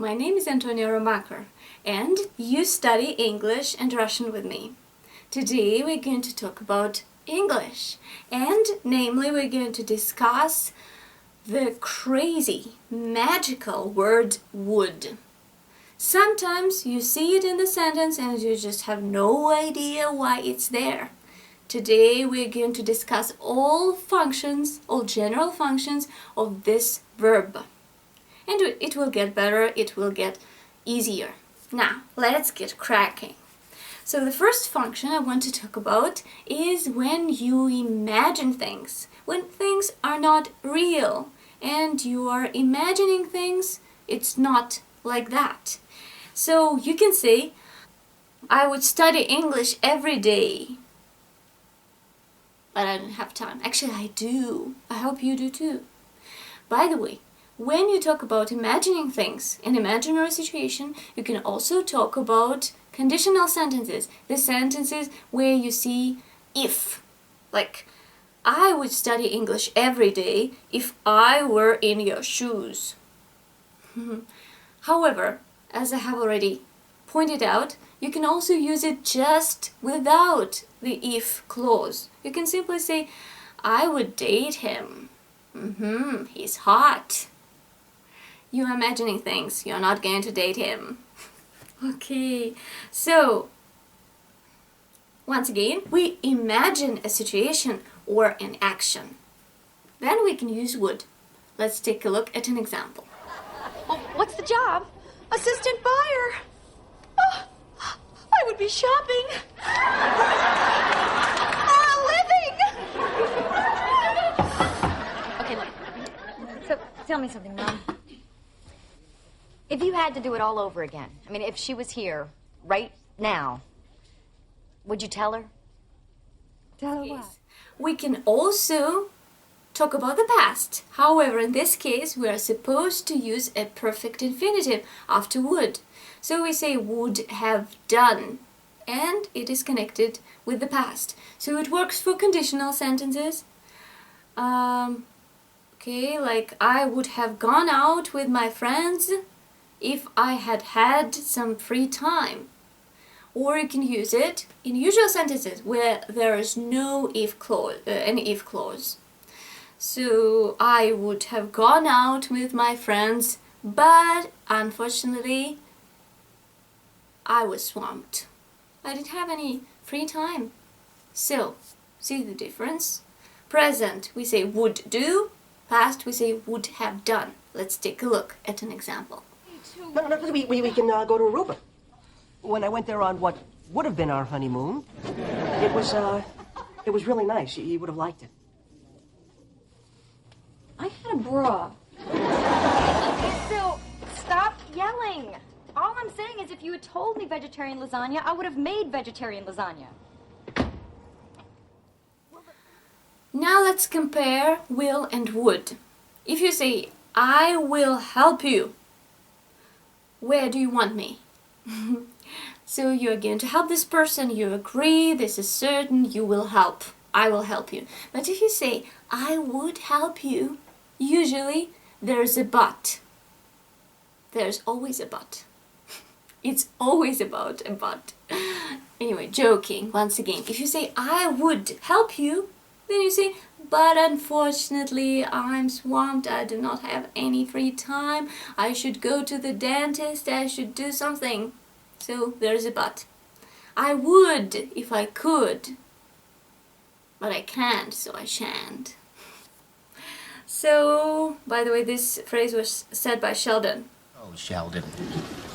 my name is Antonia Romacher, and you study English and Russian with me. Today we're going to talk about English, and namely we're going to discuss the crazy, magical word would. Sometimes you see it in the sentence and you just have no idea why it's there. Today we're going to discuss all general functions of this verb. And it will get better, it will get easier. Now, let's get cracking. So the first function I want to talk about is when you imagine things. When things are not real and you are imagining things, it's not like that. So you can say, I would study English every day. But I don't have time. Actually, I do. I hope you do too. By the way, when you talk about imagining things in imaginary situation, you can also talk about conditional sentences. The sentences where you see if. Like, I would study English every day if I were in your shoes. However, as I have already pointed out, you can also use it just without the if clause. You can simply say, I would date him. He's hot. You're imagining things. You're not going to date him. Okay, so once again, we imagine a situation or an action. Then we can use would. Let's take a look at an example. Well, what's the job? Assistant buyer. Oh, I would be shopping. Living. Okay, look. So, tell me something, Mom. If you had to do it all over again, I mean, if she was here right now, would you tell her? Tell her what? We can also talk about the past. However, in this case, we are supposed to use a perfect infinitive after would. So we say would have done, and it is connected with the past. So it works for conditional sentences. Okay, like I would have gone out with my friends if I had had some free time. Or you can use it in usual sentences where there is no if clause, any if clause. So I would have gone out with my friends, but unfortunately I was swamped. I didn't have any free time. So, see the difference? Present we say would do, past we say would have done. Let's take a look at an example. No, we can go to Aruba. When I went there on what would have been our honeymoon, it was really nice. You would have liked it. I had a bra. Okay, so stop yelling. All I'm saying is if you had told me vegetarian lasagna, I would have made vegetarian lasagna. Now let's compare will and would. If you say, I will help you, where do you want me? So you're going to help this person, you agree, this is certain, you will help. I will help you. But if you say, I would help you, usually there's a but. There's always a but. It's always about a but. Anyway, joking, once again. If you say, I would help you, then you say, but unfortunately I'm swamped, I do not have any free time, I should go to the dentist, I should do something. So there's a but. I would if I could, but I can't, so I shan't. So, by the way, this phrase was said by Sheldon. Oh, Sheldon.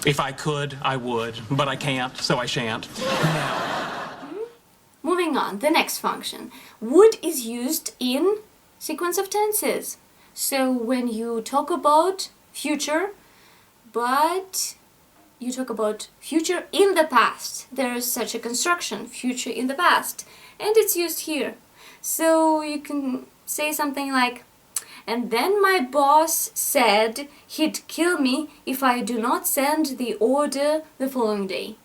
If I could, I would, but I can't, so I shan't. Moving on, the next function. Would is used in sequence of tenses. So when you talk about future, but you talk about future in the past, there is such a construction, future in the past, and it's used here. So you can say something like, and then my boss said he'd kill me if I do not send the order the following day.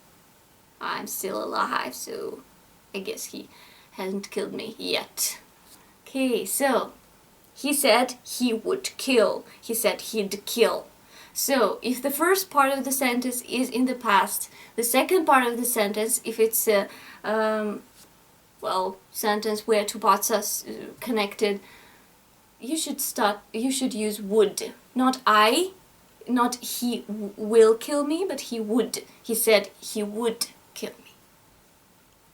I'm still alive, so I guess he hasn't killed me yet. Okay, so he said he would kill. He said he'd kill. So, if the first part of the sentence is in the past, the second part of the sentence, if it's a sentence where two parts are connected, you should use would. Not he will kill me, but he would. He said he would kill me.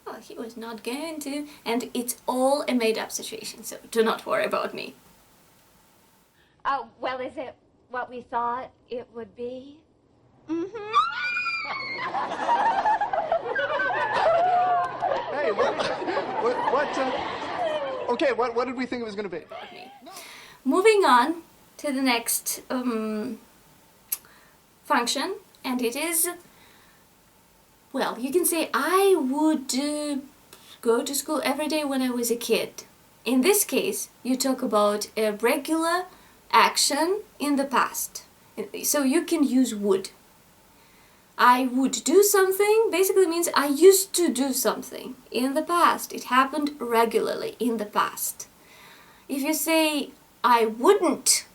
Well, he was not going to, and it's all a made-up situation, so do not worry about me. Oh, well, is it what we thought it would be? Mm-hmm. Hey, what did we think it was going to be? Moving on to the next function, and it is, well, you can say I would go to school every day when I was a kid. In this case, you talk about a regular action in the past. So you can use would. I would do something basically means I used to do something in the past. It happened regularly in the past. If you say I wouldn't,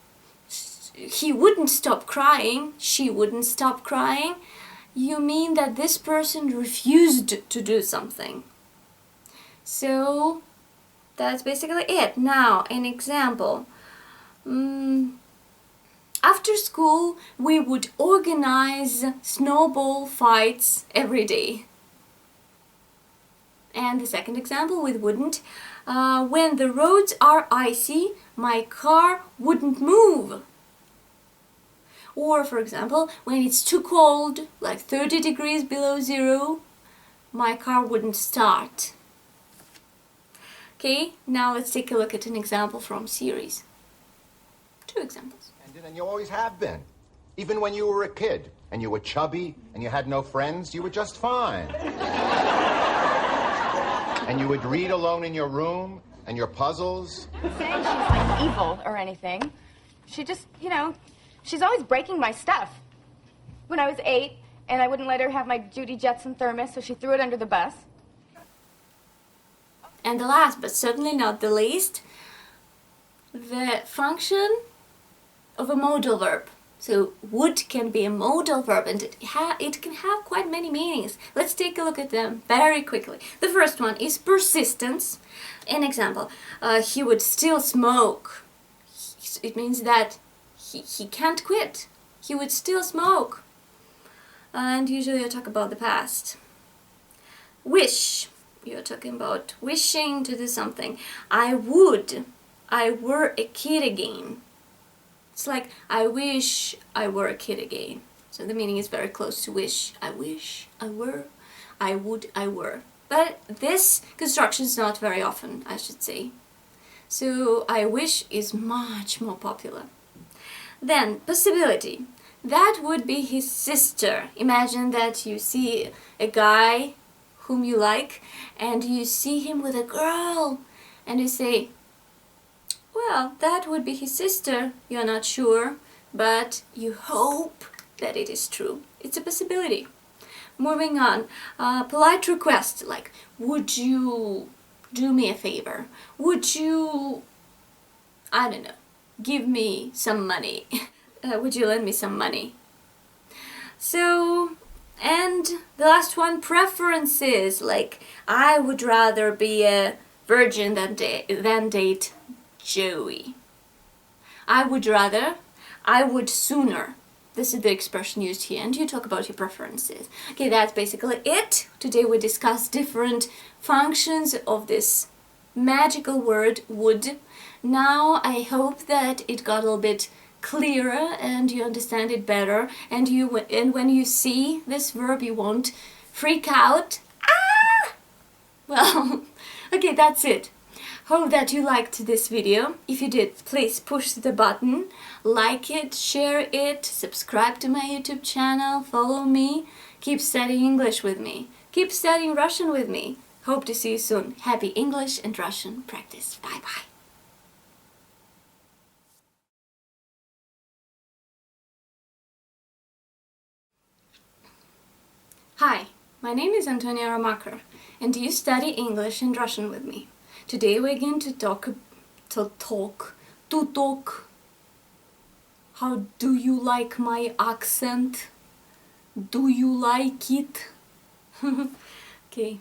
he wouldn't stop crying, she wouldn't stop crying, you mean that this person refused to do something. So that's basically it. Now, an example. After school, we would organize snowball fights every day. And the second example with wouldn't. When the roads are icy, my car wouldn't move. Or, for example, when it's too cold, like 30 degrees below zero, my car wouldn't start. Okay, now let's take a look at an example from series. 2 examples. And you always have been. Even when you were a kid and you were chubby and you had no friends, you were just fine. And you would read alone in your room and your puzzles. I'm not saying she's like evil or anything. She just, she's always breaking my stuff. When I was 8 and I wouldn't let her have my Judy Jetson thermos, so she threw it under the bus. And the last, but certainly not the least, the function of a modal verb. So would can be a modal verb, and it can have quite many meanings. Let's take a look at them very quickly. The first one is persistence. An example, he would still smoke. It means that he can't quit. He would still smoke. And usually I talk about the past. Wish. You're talking about wishing to do something. I were a kid again. It's like, I wish I were a kid again. So the meaning is very close to wish. I wish I were. I would I were. But this construction is not very often, I should say. So I wish is much more popular. Then, possibility. That would be his sister. Imagine that you see a guy whom you like and you see him with a girl and you say, well, that would be his sister. You're not sure, but you hope that it is true. It's a possibility. Moving on, polite request like, would you do me a favor? Would you, I don't know, give me some money? Would you lend me some money? So, and the last one, preferences, like, I would rather be a virgin than date Joey. I would rather, I would sooner. This is the expression used here, and you talk about your preferences. Okay, that's basically it. Today we discussed different functions of this magical word, would. Now I hope that it got a little bit clearer and you understand it better, and when you see this verb you won't freak out. Ah! Well, okay, that's it. Hope that you liked this video. If you did, please push the button, like it, share it, subscribe to my YouTube channel, follow me, keep studying English with me, keep studying Russian with me. Hope to see you soon. Happy English and Russian practice. Bye bye. Hi, my name is Antonia Romaker, and you study English and Russian with me. Today we're going to talk How do you like my accent? Do you like it? Okay.